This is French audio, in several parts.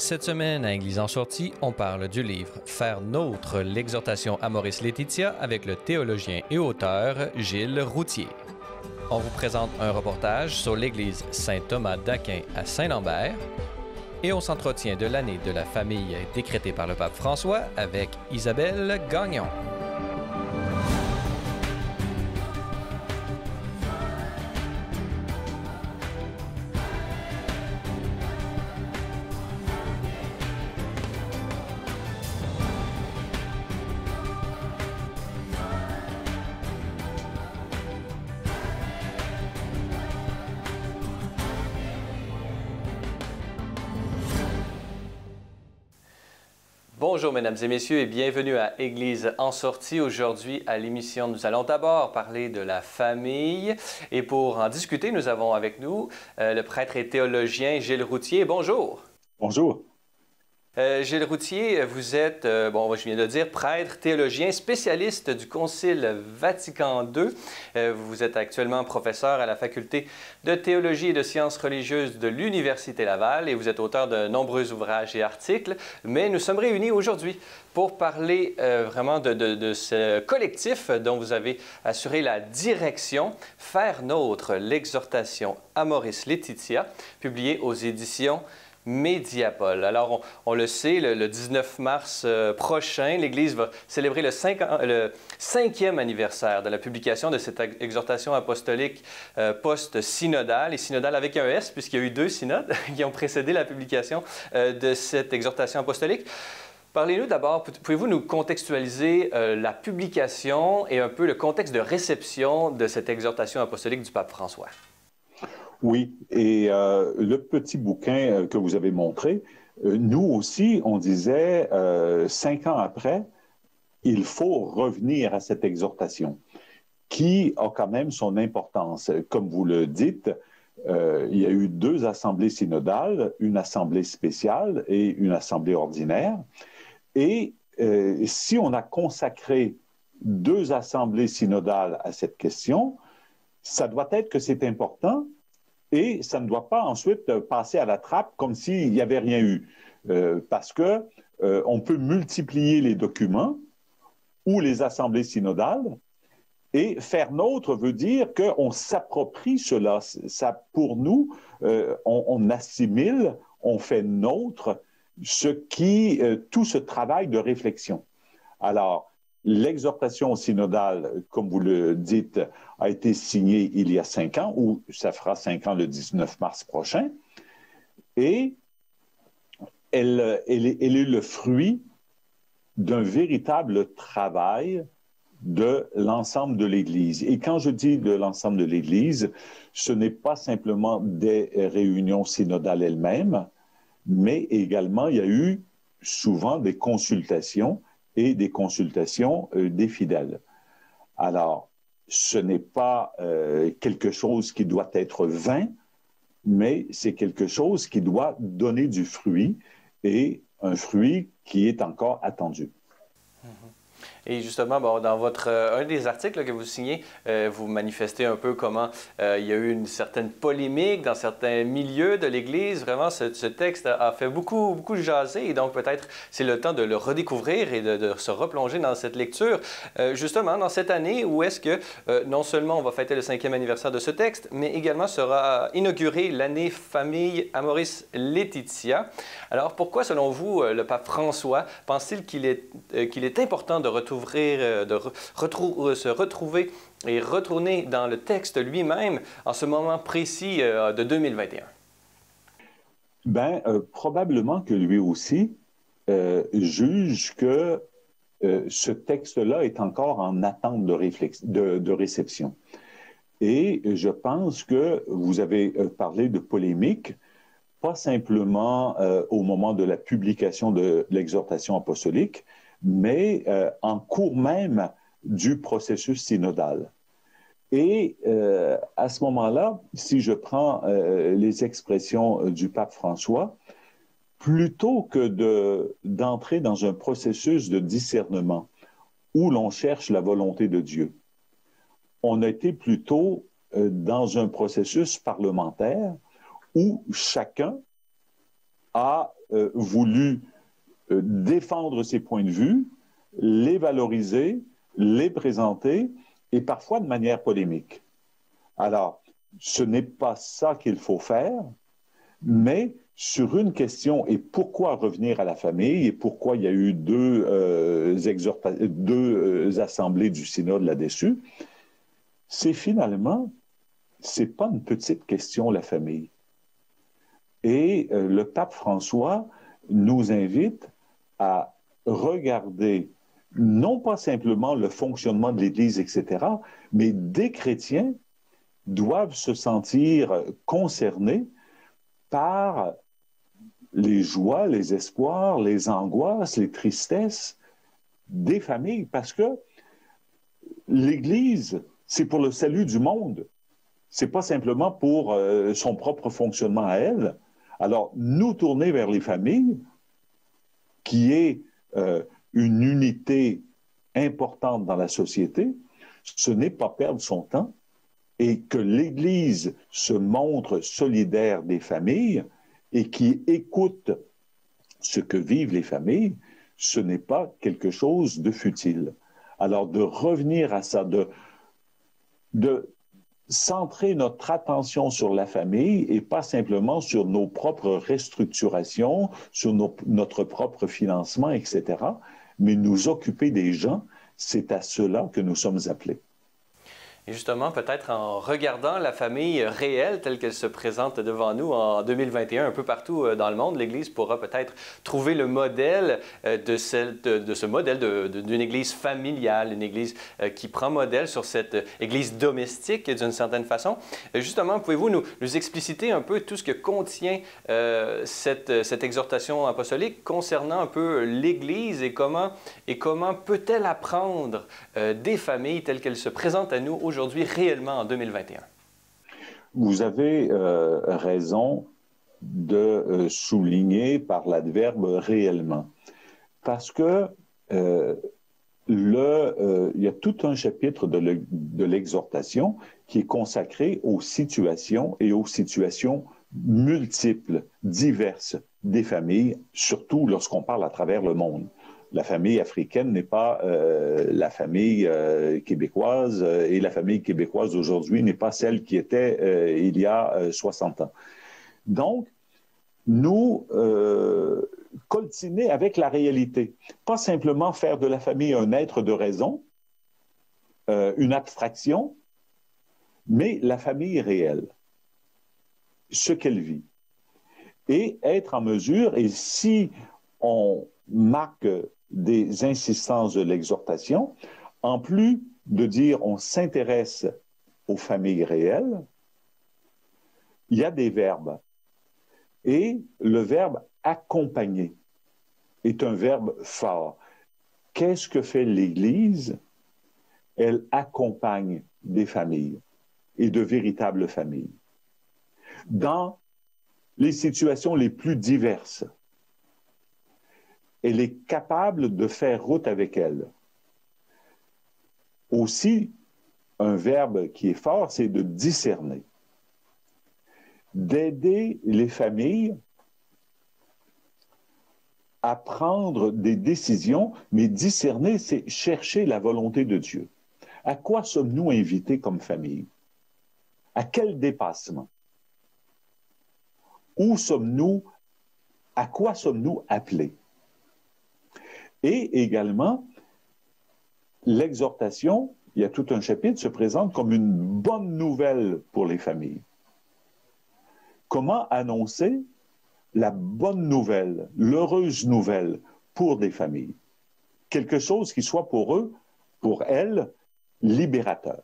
Cette semaine, à Église en sortie, on parle du livre « Faire nôtre l'exhortation Amoris Laetitia » avec le théologien et auteur Gilles Routhier. On vous présente un reportage sur l'église Saint-Thomas d'Aquin à Saint-Lambert et on s'entretient de l'année de la famille décrétée par le pape François avec Isabelle Gagnon. Bonjour mesdames et messieurs et bienvenue à Église en sortie. Aujourd'hui à l'émission, nous allons d'abord parler de la famille et pour en discuter, nous avons avec nous le prêtre et théologien Gilles Routhier. Bonjour. Bonjour. Gilles Routhier, vous êtes, je viens de dire, prêtre, théologien, spécialiste du Concile Vatican II. Vous êtes actuellement professeur à la faculté de théologie et de sciences religieuses de l'Université Laval et vous êtes auteur de nombreux ouvrages et articles. Mais nous sommes réunis aujourd'hui pour parler vraiment de ce collectif dont vous avez assuré la direction, Faire nôtre l'exhortation Amoris Laetitia, publiée aux éditions Mediapol. Alors, on le sait, le 19 mars prochain, l'Église va célébrer le 5e anniversaire de la publication de cette exhortation apostolique post-synodale, et synodale avec un S, puisqu'il y a eu 2 synodes qui ont précédé la publication de cette exhortation apostolique. Parlez-nous d'abord, pouvez-vous nous contextualiser la publication et un peu le contexte de réception de cette exhortation apostolique du pape François? Oui, et le petit bouquin que vous avez montré, nous aussi, on disait 5 ans après, il faut revenir à cette exhortation qui a quand même son importance. Comme vous le dites, il y a eu 2 assemblées synodales, une assemblée spéciale et une assemblée ordinaire. Et si on a consacré 2 assemblées synodales à cette question, ça doit être que c'est important. Et ça ne doit pas ensuite passer à la trappe comme s'il n'y avait rien eu. Parce que on peut multiplier les documents ou les assemblées synodales et faire nôtre veut dire qu'on s'approprie cela. Ça, pour nous, on assimile, on fait nôtre tout ce travail de réflexion. Alors, l'exhortation synodale, comme vous le dites, a été signée il y a 5 ans, ou ça fera 5 ans le 19 mars prochain, et elle est le fruit d'un véritable travail de l'ensemble de l'Église. Et quand je dis de l'ensemble de l'Église, ce n'est pas simplement des réunions synodales elles-mêmes, mais également il y a eu souvent des consultations et des consultations des fidèles. Alors, ce n'est pas quelque chose qui doit être vain, mais c'est quelque chose qui doit donner du fruit et un fruit qui est encore attendu. Et justement, dans un des articles que vous signez, vous manifestez un peu comment il y a eu une certaine polémique dans certains milieux de l'Église. Vraiment, ce texte a fait beaucoup jaser et donc peut-être c'est le temps de le redécouvrir et de se replonger dans cette lecture. Justement, dans cette année où est-ce que non seulement on va fêter le 5e anniversaire de ce texte, mais également sera inaugurée l'année famille Amoris Laetitia. Alors, pourquoi, selon vous, le pape François pense-t-il qu'il est important de se retrouver et retourner dans le texte lui-même en ce moment précis de 2021? Probablement que lui aussi juge que ce texte-là est encore en attente de réception. Et je pense que vous avez parlé de polémique, pas simplement au moment de la publication de l'exhortation apostolique, mais en cours même du processus synodal. Et à ce moment-là, si je prends les expressions du pape François, plutôt que d'entrer dans un processus de discernement où l'on cherche la volonté de Dieu, on a été plutôt dans un processus parlementaire où chacun a voulu défendre ses points de vue, les valoriser, les présenter, et parfois de manière polémique. Alors, ce n'est pas ça qu'il faut faire, mais sur une question, et pourquoi revenir à la famille, et pourquoi il y a eu deux assemblées du synode là-dessus, c'est finalement, c'est pas une petite question, la famille. Et le pape François nous invite à regarder non pas simplement le fonctionnement de l'Église, etc., mais des chrétiens doivent se sentir concernés par les joies, les espoirs, les angoisses, les tristesses des familles, parce que l'Église, c'est pour le salut du monde. C'est pas simplement pour son propre fonctionnement à elle. Alors, nous tourner vers les familles, qui est une unité importante dans la société, ce n'est pas perdre son temps, et que l'Église se montre solidaire des familles et qui écoute ce que vivent les familles, ce n'est pas quelque chose de futile. Alors, de revenir à ça, de centrer notre attention sur la famille et pas simplement sur nos propres restructurations, sur notre propre financement, etc., mais nous occuper des gens, c'est à cela que nous sommes appelés. Et justement, peut-être en regardant la famille réelle telle qu'elle se présente devant nous en 2021, un peu partout dans le monde, l'Église pourra peut-être trouver le modèle de ce modèle d'une Église familiale, une Église qui prend modèle sur cette Église domestique d'une certaine façon. Justement, pouvez-vous nous expliciter un peu tout ce que contient cette exhortation apostolique concernant un peu l'Église et comment peut-elle apprendre des familles telles qu'elles se présentent à nous aujourd'hui réellement en 2021? Vous avez raison de souligner par l'adverbe réellement. Parce que il y a tout un chapitre de l'exhortation qui est consacré aux situations et aux situations multiples, diverses des familles, surtout lorsqu'on parle à travers le monde. La famille africaine n'est pas la famille québécoise et la famille québécoise aujourd'hui n'est pas celle qui était il y a 60 ans. Donc, nous coltiner avec la réalité, pas simplement faire de la famille un être de raison, une abstraction, mais la famille réelle, ce qu'elle vit. Et être en mesure, et si on marque des insistances de l'exhortation, en plus de dire on s'intéresse aux familles réelles, il y a des verbes. Et le verbe accompagner est un verbe fort. Qu'est-ce que fait l'Église? Elle accompagne des familles et de véritables familles dans les situations les plus diverses. Elle est capable de faire route avec elles. Aussi, un verbe qui est fort, c'est de discerner. D'aider les familles à prendre des décisions, mais discerner, c'est chercher la volonté de Dieu. À quoi sommes-nous invités comme famille? À quel dépassement? Où sommes-nous? À quoi sommes-nous appelés? Et également, l'exhortation, il y a tout un chapitre, se présente comme une bonne nouvelle pour les familles. Comment annoncer la bonne nouvelle, l'heureuse nouvelle pour des familles? Quelque chose qui soit pour eux, pour elles, libérateur.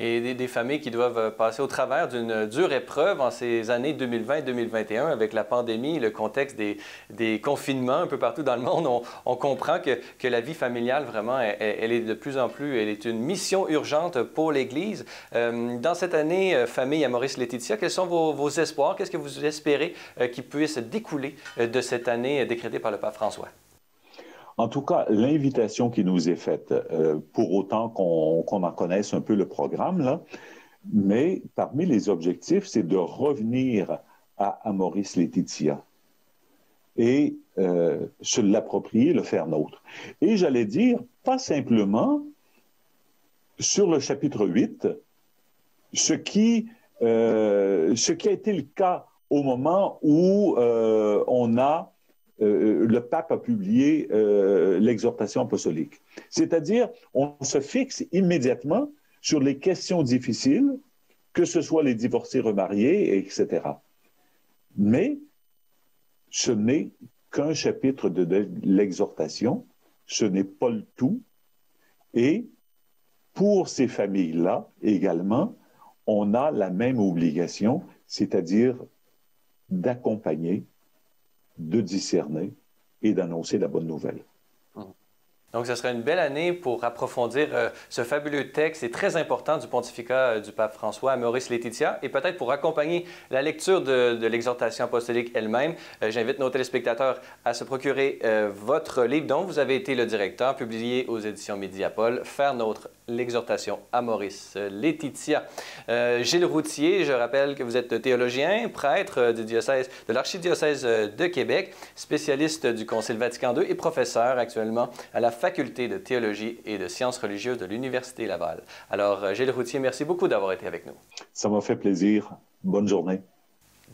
Et des familles qui doivent passer au travers d'une dure épreuve en ces années 2020-2021 avec la pandémie, le contexte des confinements un peu partout dans le monde. On comprend que la vie familiale, vraiment, elle est de plus en plus, elle est une mission urgente pour l'Église. Dans cette année, famille à Maurice-Laetitia, quels sont vos espoirs? Qu'est-ce que vous espérez qui puisse découler de cette année décrétée par le pape François? En tout cas, l'invitation qui nous est faite, pour autant qu'on en connaisse un peu le programme, là, mais parmi les objectifs, c'est de revenir à Maurice-Laetitia. et se l'approprier, le faire nôtre. Et j'allais dire, pas simplement sur le chapitre 8, ce qui a été le cas au moment où le pape a publié l'exhortation apostolique. C'est-à-dire, on se fixe immédiatement sur les questions difficiles, que ce soit les divorcés remariés, etc. Mais ce n'est qu'un chapitre de l'exhortation, ce n'est pas le tout. Et pour ces familles-là également, on a la même obligation, c'est-à-dire d'accompagner, de discerner et d'annoncer la bonne nouvelle. Donc, ce sera une belle année pour approfondir ce fabuleux texte et très important du pontificat du pape François à Amoris Laetitia et peut-être pour accompagner la lecture de l'exhortation apostolique elle-même. J'invite nos téléspectateurs à se procurer votre livre dont vous avez été le directeur, publié aux éditions Mediapol, Faire nôtre l'exhortation Amoris Laetitia. Gilles Routhier, je rappelle que vous êtes théologien, prêtre de l'archidiocèse de Québec, spécialiste du Concile Vatican II et professeur actuellement à la Faculté de théologie et de sciences religieuses de l'Université Laval. Alors, Gilles Routhier, merci beaucoup d'avoir été avec nous. Ça m'a fait plaisir. Bonne journée.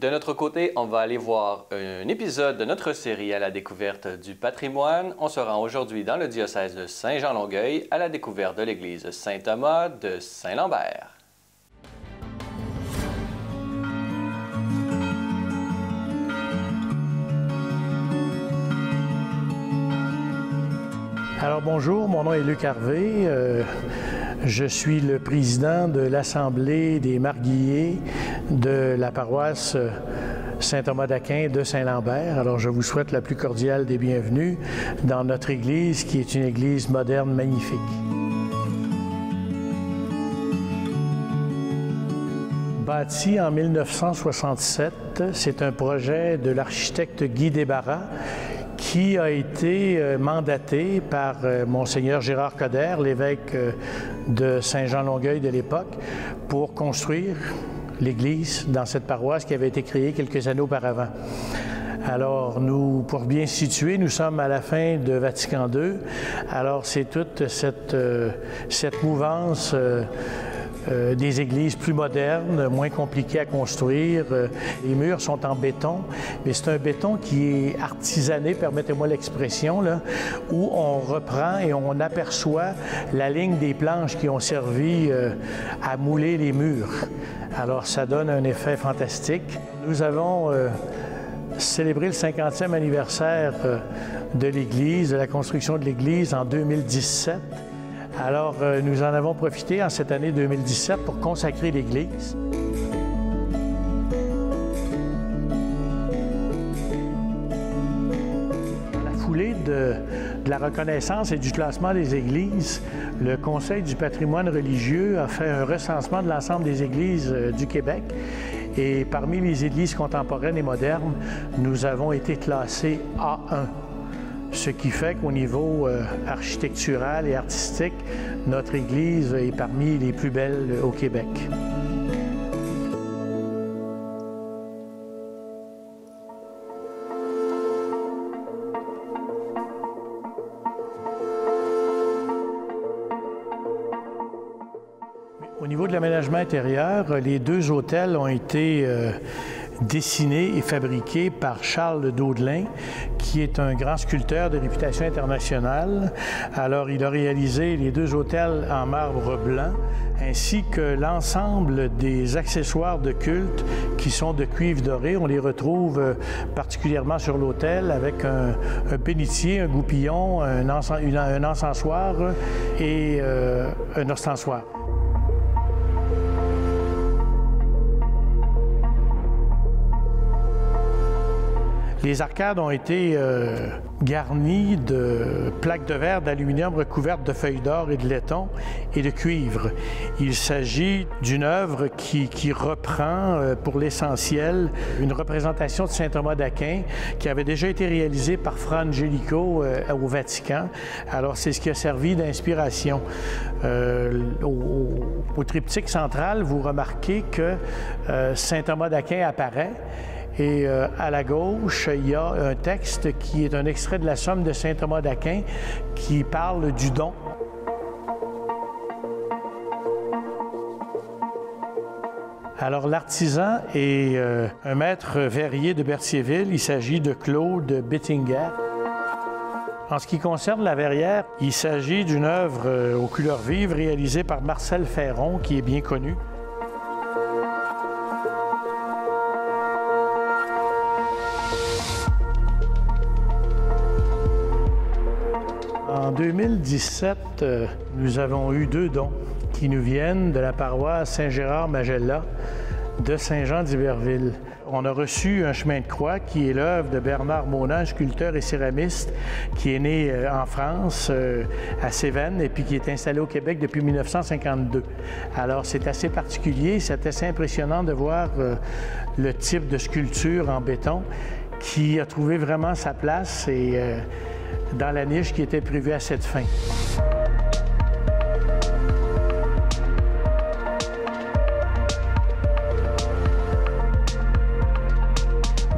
De notre côté, on va aller voir un épisode de notre série à la découverte du patrimoine. On se rend aujourd'hui dans le diocèse de Saint-Jean-Longueuil à la découverte de l'église Saint-Thomas de Saint-Lambert. Alors bonjour, mon nom est Luc Harvey. Je suis le président de l'Assemblée des Marguilliers de la paroisse Saint-Thomas d'Aquin de Saint-Lambert. Alors je vous souhaite la plus cordiale des bienvenues dans notre église qui est une église moderne magnifique. Bâti en 1967, c'est un projet de l'architecte Guy Desbarras qui a été mandaté par Monseigneur Gérard Coder, l'évêque de Saint-Jean-Longueuil de l'époque, pour construire l'église dans cette paroisse qui avait été créée quelques années auparavant. Alors, pour bien se situer, nous sommes à la fin de Vatican II. Alors, c'est toute cette mouvance des églises plus modernes, moins compliquées à construire. Les murs sont en béton, mais c'est un béton qui est artisané, permettez-moi l'expression, là, où on reprend et on aperçoit la ligne des planches qui ont servi à mouler les murs. Alors, ça donne un effet fantastique. Nous avons célébré le 50e anniversaire de l'Église, de la construction de l'Église en 2017. Alors, nous en avons profité en cette année 2017 pour consacrer l'Église. Dans la foulée de la reconnaissance et du classement des églises, le Conseil du patrimoine religieux a fait un recensement de l'ensemble des églises du Québec. Et parmi les églises contemporaines et modernes, nous avons été classés A1. Ce qui fait qu'au niveau architectural et artistique, notre Église est parmi les plus belles au Québec. Au niveau de l'aménagement intérieur, les deux autels ont été dessiné et fabriqué par Charles Daudelin, qui est un grand sculpteur de réputation internationale. Alors, il a réalisé les deux autels en marbre blanc, ainsi que l'ensemble des accessoires de culte qui sont de cuivre doré. On les retrouve particulièrement sur l'autel avec un bénitier, un goupillon, un encensoir et un ostensoir. Les arcades ont été garnies de plaques de verre d'aluminium recouvertes de feuilles d'or et de laiton et de cuivre. Il s'agit d'une œuvre qui reprend pour l'essentiel une représentation de saint Thomas d'Aquin qui avait déjà été réalisée par Fra Angelico au Vatican. Alors c'est ce qui a servi d'inspiration. Au triptyque central, vous remarquez que saint Thomas d'Aquin apparaît. Et à la gauche, il y a un texte qui est un extrait de la Somme de saint Thomas d'Aquin qui parle du don. Alors, l'artisan est un maître verrier de Berthierville. Il s'agit de Claude Bettinger. En ce qui concerne la verrière, il s'agit d'une œuvre aux couleurs vives réalisée par Marcel Ferron, qui est bien connu. En 2017, nous avons eu 2 dons qui nous viennent de la paroisse Saint-Gérard-Magella de Saint-Jean-d'Iberville. On a reçu un chemin de croix qui est l'œuvre de Bernard Monand, sculpteur et céramiste, qui est né en France, à Cévennes, et puis qui est installé au Québec depuis 1952. Alors, c'est assez particulier, c'est assez impressionnant de voir le type de sculpture en béton qui a trouvé vraiment sa place et dans la niche qui était prévue à cette fin.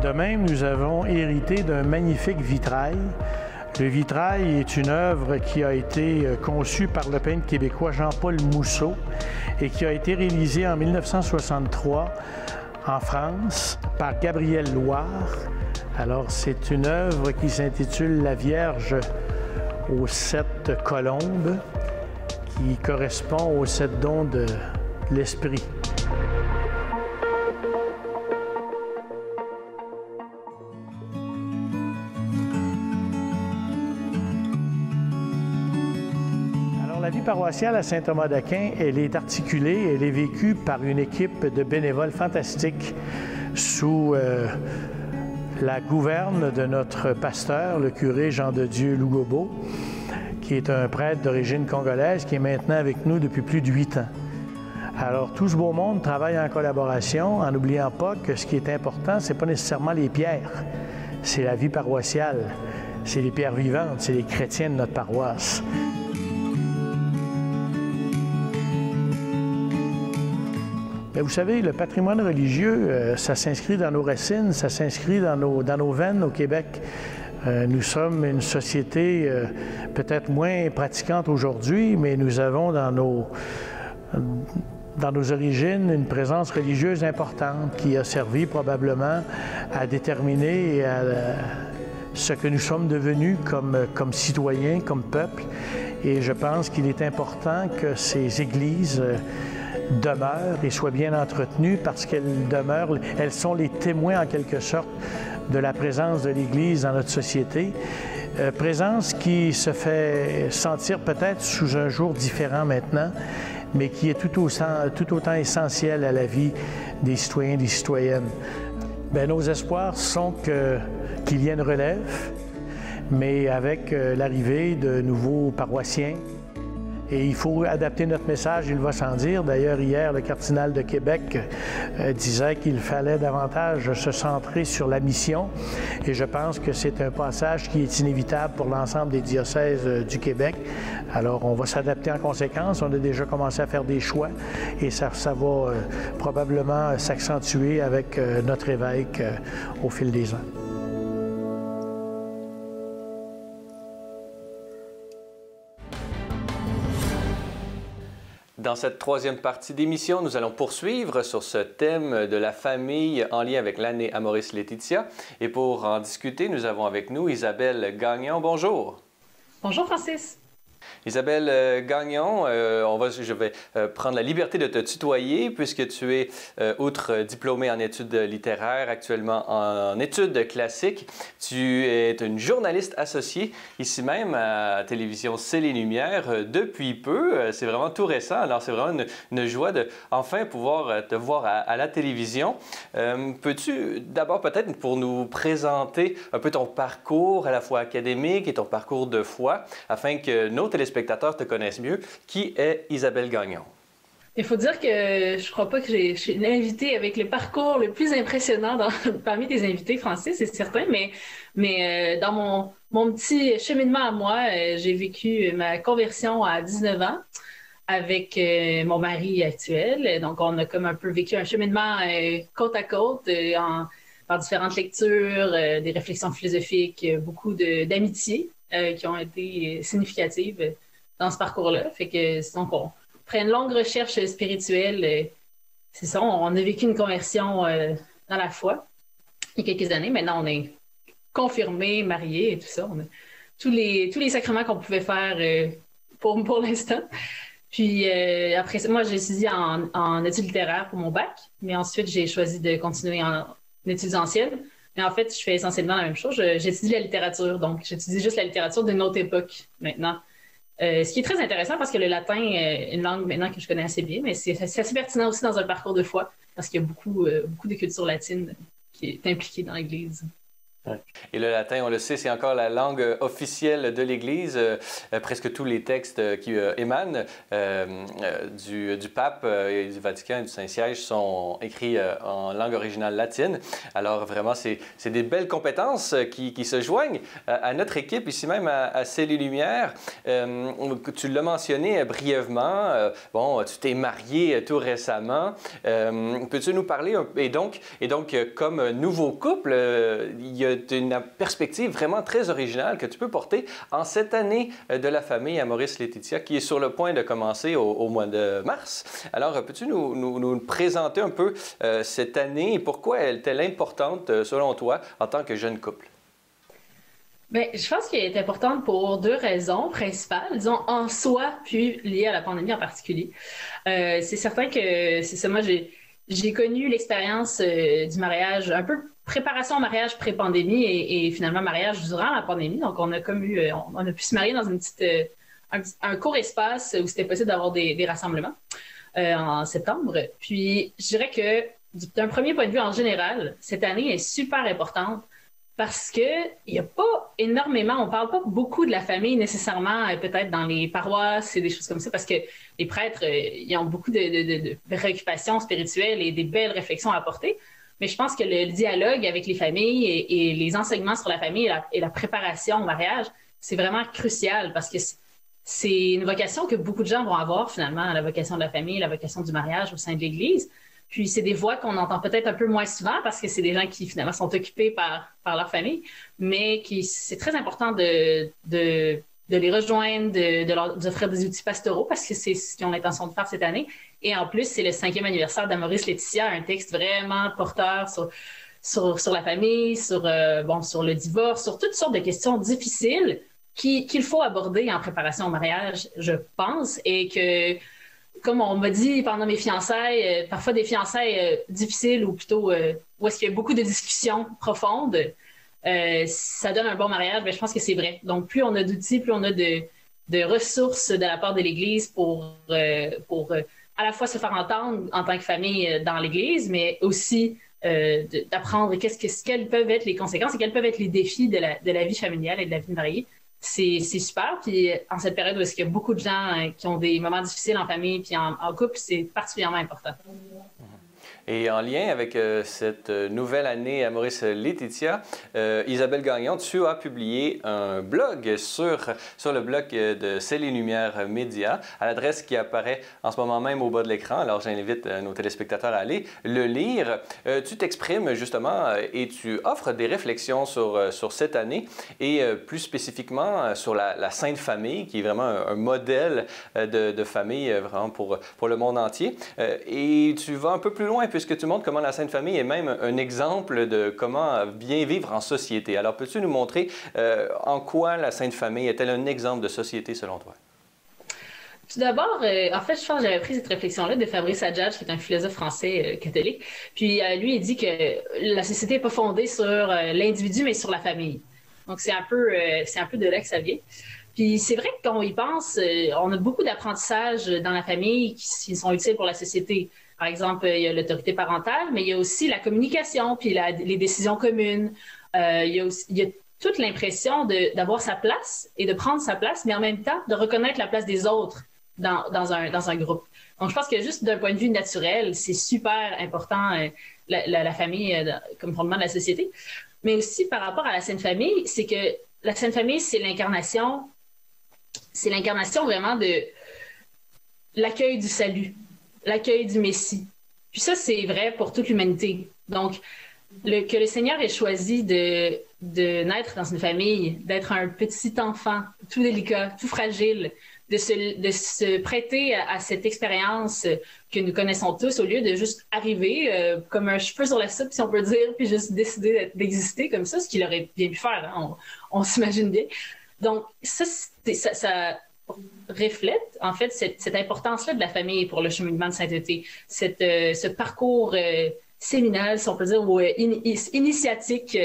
De même, nous avons hérité d'un magnifique vitrail. Le vitrail est une œuvre qui a été conçue par le peintre québécois Jean-Paul Mousseau et qui a été réalisée en 1963 en France par Gabriel Loire. Alors, c'est une œuvre qui s'intitule « La Vierge aux 7 colombes » qui correspond aux 7 dons de l'Esprit. La vie paroissiale à Saint-Thomas-d'Aquin, elle est articulée, elle est vécue par une équipe de bénévoles fantastiques sous la gouverne de notre pasteur, le curé Jean-de-Dieu Lougobo, qui est un prêtre d'origine congolaise qui est maintenant avec nous depuis plus de 8 ans. Alors, tout ce beau monde travaille en collaboration en n'oubliant pas que ce qui est important, ce n'est pas nécessairement les pierres, c'est la vie paroissiale, c'est les pierres vivantes, c'est les chrétiens de notre paroisse. Vous savez, le patrimoine religieux, ça s'inscrit dans nos racines, ça s'inscrit dans nos veines au Québec. Nous sommes une société peut-être moins pratiquante aujourd'hui, mais nous avons dans nos origines une présence religieuse importante qui a servi probablement à déterminer ce que nous sommes devenus comme citoyens, comme peuple. Et je pense qu'il est important que ces églises demeurent et soient bien entretenues parce elles sont les témoins en quelque sorte de la présence de l'Église dans notre société. Présence qui se fait sentir peut-être sous un jour différent maintenant, mais qui est tout autant essentielle à la vie des citoyens et des citoyennes. Bien, nos espoirs sont qu'il y ait une relève, mais avec l'arrivée de nouveaux paroissiens. Et il faut adapter notre message, il va sans dire. D'ailleurs, hier, le cardinal de Québec disait qu'il fallait davantage se centrer sur la mission. Et je pense que c'est un passage qui est inévitable pour l'ensemble des diocèses du Québec. Alors, on va s'adapter en conséquence. On a déjà commencé à faire des choix et ça va probablement s'accentuer avec notre évêque au fil des ans. Dans cette troisième partie d'émission, nous allons poursuivre sur ce thème de la famille en lien avec l'année Amoris Laetitia. Et pour en discuter, nous avons avec nous Isabelle Gagnon. Bonjour. Bonjour Francis. Isabelle Gagnon, je vais prendre la liberté de te tutoyer puisque tu es, outre diplômée en études littéraires, actuellement en études classiques. Tu es une journaliste associée ici même à Télévision C'est les Lumières depuis peu. C'est vraiment tout récent, alors c'est vraiment une joie de enfin pouvoir te voir à la télévision. Peux-tu d'abord peut-être pour nous présenter un peu ton parcours à la fois académique et ton parcours de foi afin que nos téléspectateurs te connaissent mieux. Qui est Isabelle Gagnon? Il faut dire que je crois pas que je suis une invitée avec le parcours le plus impressionnant parmi tes invités, Francis, c'est certain, mais dans mon petit cheminement à moi, j'ai vécu ma conversion à 19 ans avec mon mari actuel. Donc, on a comme un peu vécu un cheminement côte à côte par différentes lectures, des réflexions philosophiques, beaucoup d'amitiés qui ont été significatives dans ce parcours-là. Fait que donc, après une longue recherche spirituelle, c'est ça, on a vécu une conversion dans la foi il y a quelques années. Maintenant, on est confirmés, mariés et tout ça. On a tous les sacrements qu'on pouvait faire pour l'instant. Puis après, moi, j'ai étudié en études littéraires pour mon bac, mais ensuite, j'ai choisi de continuer en études anciennes. Mais en fait, je fais essentiellement la même chose. J'étudie la littérature, donc j'étudie juste la littérature d'une autre époque maintenant. Ce qui est très intéressant parce que le latin est une langue maintenant que je connais assez bien, mais c'est assez pertinent aussi dans un parcours de foi parce qu'il y a beaucoup de culture latine qui est impliquée dans l'Église. Et le latin, on le sait, c'est encore la langue officielle de l'Église. Presque tous les textes qui émanent du pape et du Vatican et du Saint-Siège sont écrits en langue originale latine. Alors vraiment, c'est des belles compétences qui se joignent à notre équipe, ici même à Ciel et Lumière. Tu l'as mentionné brièvement. Bon, tu t'es marié tout récemment. Peux-tu nous parler, et donc comme nouveau couple, il y a une perspective vraiment très originale que tu peux porter en cette année de la famille à Maurice-Laetitia qui est sur le point de commencer au mois de mars. Alors, peux-tu nous présenter un peu cette année et pourquoi elle est-elle importante selon toi en tant que jeune couple? Bien, je pense qu'elle est importante pour deux raisons principales, disons en soi, puis liées à la pandémie en particulier. C'est certain que c'est ça, moi j'ai connu l'expérience du mariage, un peu préparation au mariage pré-pandémie et finalement mariage durant la pandémie. Donc, on a pu se marier dans une un court espace où c'était possible d'avoir des rassemblements en septembre. Puis, je dirais que d'un premier point de vue en général, cette année est super importante parce que il y a pas énormément, on parle pas beaucoup de la famille nécessairement, peut-être dans les paroisses et des choses comme ça, parce que les prêtres, ils ont beaucoup de préoccupations spirituelles et des belles réflexions à apporter. Mais je pense que le dialogue avec les familles et les enseignements sur la famille et la préparation au mariage, c'est vraiment crucial parce que c'est une vocation que beaucoup de gens vont avoir finalement, la vocation de la famille, la vocation du mariage au sein de l'Église. Puis c'est des voix qu'on entend peut-être un peu moins souvent parce que c'est des gens qui finalement sont occupés par leur famille, mais c'est très important de les rejoindre, de leur offrir des outils pastoraux parce que c'est ce qu'ils ont l'intention de faire cette année. Et en plus, c'est le 5e anniversaire d'Amaurice-Laetitia, un texte vraiment porteur sur la famille, sur le divorce, sur toutes sortes de questions difficiles qu'il faut aborder en préparation au mariage, je pense, et que comme on m'a dit pendant mes fiançailles, parfois des fiançailles difficiles ou plutôt où est-ce qu'il y a beaucoup de discussions profondes, ça donne un bon mariage. Mais je pense que c'est vrai. Donc, plus on a d'outils, plus on a de ressources de la part de l'Église pour à la fois se faire entendre en tant que famille dans l'Église, mais aussi d'apprendre quelles peuvent être les conséquences et quels peuvent être les défis de la vie familiale et de la vie mariée. C'est super. Puis en cette période où il y a beaucoup de gens qui ont des moments difficiles en famille puis en couple, c'est particulièrement important. Et en lien avec cette nouvelle année à Maurice-Laetitia, Isabelle Gagnon, tu as publié un blog sur le blog de Ciel et Lumière Média, à l'adresse qui apparaît en ce moment même au bas de l'écran. Alors, j'invite nos téléspectateurs à aller le lire. Tu t'exprimes justement et tu offres des réflexions sur cette année et plus spécifiquement sur la Sainte Famille, qui est vraiment un modèle de famille vraiment pour le monde entier. Et tu vas un peu plus loin puisque tu montres comment la Sainte Famille est même un exemple de comment bien vivre en société. Alors, peux-tu nous montrer en quoi la Sainte Famille est-elle un exemple de société selon toi? Tout d'abord, en fait, je pense que j'avais pris cette réflexion-là de Fabrice Adjadj, qui est un philosophe français catholique. Puis lui, il dit que la société n'est pas fondée sur l'individu, mais sur la famille. Donc, c'est un peu de là que ça vient. Puis c'est vrai que quand on y pense, on a beaucoup d'apprentissages dans la famille qui sont utiles pour la société. Par exemple, il y a l'autorité parentale, mais il y a aussi la communication, puis les décisions communes. Il y a toute l'impression d'avoir sa place et de prendre sa place, mais en même temps de reconnaître la place des autres dans un groupe. Donc, je pense que juste d'un point de vue naturel, c'est super important, la famille comme fondement de la société. Mais aussi par rapport à la Sainte Famille, c'est que la Sainte Famille, c'est l'incarnation vraiment de l'accueil du salut, l'accueil du Messie. Puis ça, c'est vrai pour toute l'humanité. Donc, que le Seigneur ait choisi de naître dans une famille, d'être un petit enfant, tout délicat, tout fragile, de se prêter à cette expérience que nous connaissons tous, au lieu de juste arriver comme un cheveu sur la soupe, si on peut dire, puis juste décider d'exister comme ça, ce qu'il aurait bien pu faire, hein, on s'imagine bien. Donc, ça reflète, en fait, cette importance-là de la famille pour le cheminement de sainteté, ce parcours séminal, si on peut dire, ou initiatique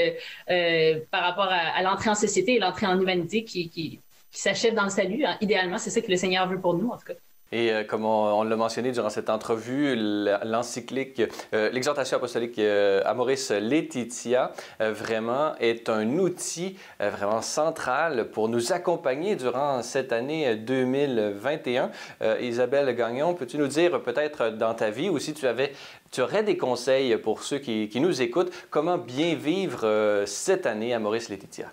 par rapport à l'entrée en société et l'entrée en humanité qui s'achève dans le salut. Hein. Idéalement, c'est ça que le Seigneur veut pour nous, en tout cas. Et comme on l'a mentionné durant cette entrevue, l'encyclique, l'exhortation apostolique Amoris Laetitia, vraiment est un outil vraiment central pour nous accompagner durant cette année 2021. Isabelle Gagnon, peux-tu nous dire peut-être dans ta vie ou si tu aurais des conseils pour ceux qui nous écoutent, comment bien vivre cette année Amoris Laetitia?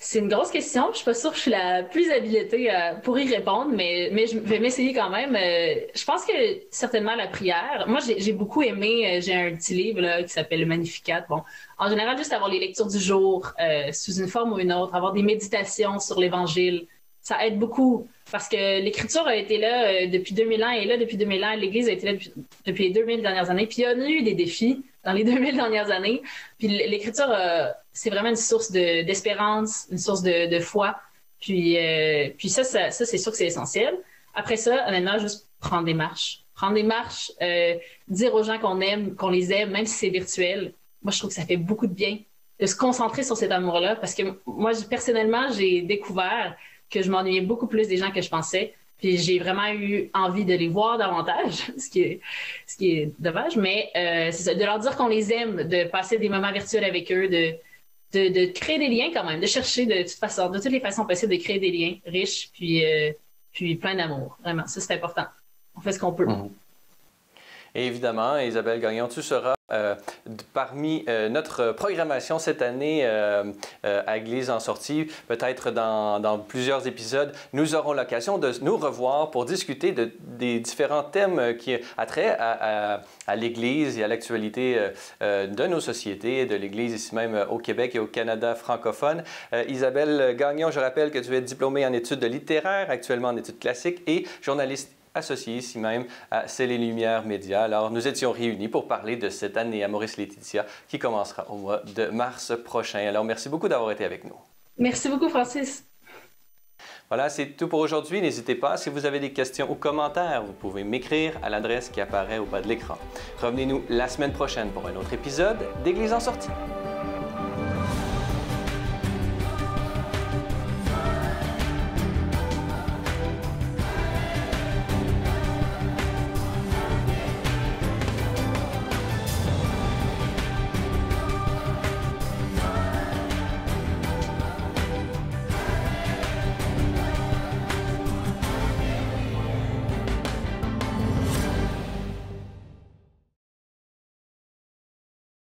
C'est une grosse question. Je suis pas sûre que je suis la plus habilitée pour y répondre, mais je vais m'essayer quand même. Je pense que certainement la prière. Moi, j'ai beaucoup aimé. J'ai un petit livre là, qui s'appelle le Magnificat. Bon, en général, juste avoir les lectures du jour sous une forme ou une autre, avoir des méditations sur l'Évangile, ça aide beaucoup. Parce que l'Écriture a été là depuis 2000 ans et là depuis 2000 ans, l'Église a été là depuis les 2000 dernières années. Puis il y a eu des défis dans les 2000 dernières années. Puis l'Écriture, c'est vraiment une source d'espérance, une source de foi. Puis ça, c'est sûr que c'est essentiel. Après ça, honnêtement, juste prendre des marches. Prendre des marches, dire aux gens qu'on aime, qu'on les aime, même si c'est virtuel. Moi, je trouve que ça fait beaucoup de bien de se concentrer sur cet amour-là. Parce que moi, personnellement, j'ai découvert que je m'ennuyais beaucoup plus des gens que je pensais. Puis j'ai vraiment eu envie de les voir davantage, ce qui est dommage. Mais c'est ça, de leur dire qu'on les aime, de passer des moments virtuels avec eux, de créer des liens quand même, de chercher de toutes les façons possibles de créer des liens riches, puis plein d'amour. Vraiment, ça c'est important. On fait ce qu'on peut. Et évidemment, Isabelle Gagnon, tu seras parmi notre programmation cette année à Église en sortie. Peut-être dans plusieurs épisodes, nous aurons l'occasion de nous revoir pour discuter des différents thèmes qui ont trait à l'Église et à l'actualité de nos sociétés, de l'Église ici même au Québec et au Canada francophone. Isabelle Gagnon, je rappelle que tu es diplômée en études littéraires, actuellement en études classiques et journaliste associé ici même à C'est les Lumières Médias. Alors, nous étions réunis pour parler de cette année Amoris Laetitia qui commencera au mois de mars prochain. Alors, merci beaucoup d'avoir été avec nous. Merci beaucoup, Francis. Voilà, c'est tout pour aujourd'hui. N'hésitez pas, si vous avez des questions ou commentaires, vous pouvez m'écrire à l'adresse qui apparaît au bas de l'écran. Revenez-nous la semaine prochaine pour un autre épisode d'Église en sortie.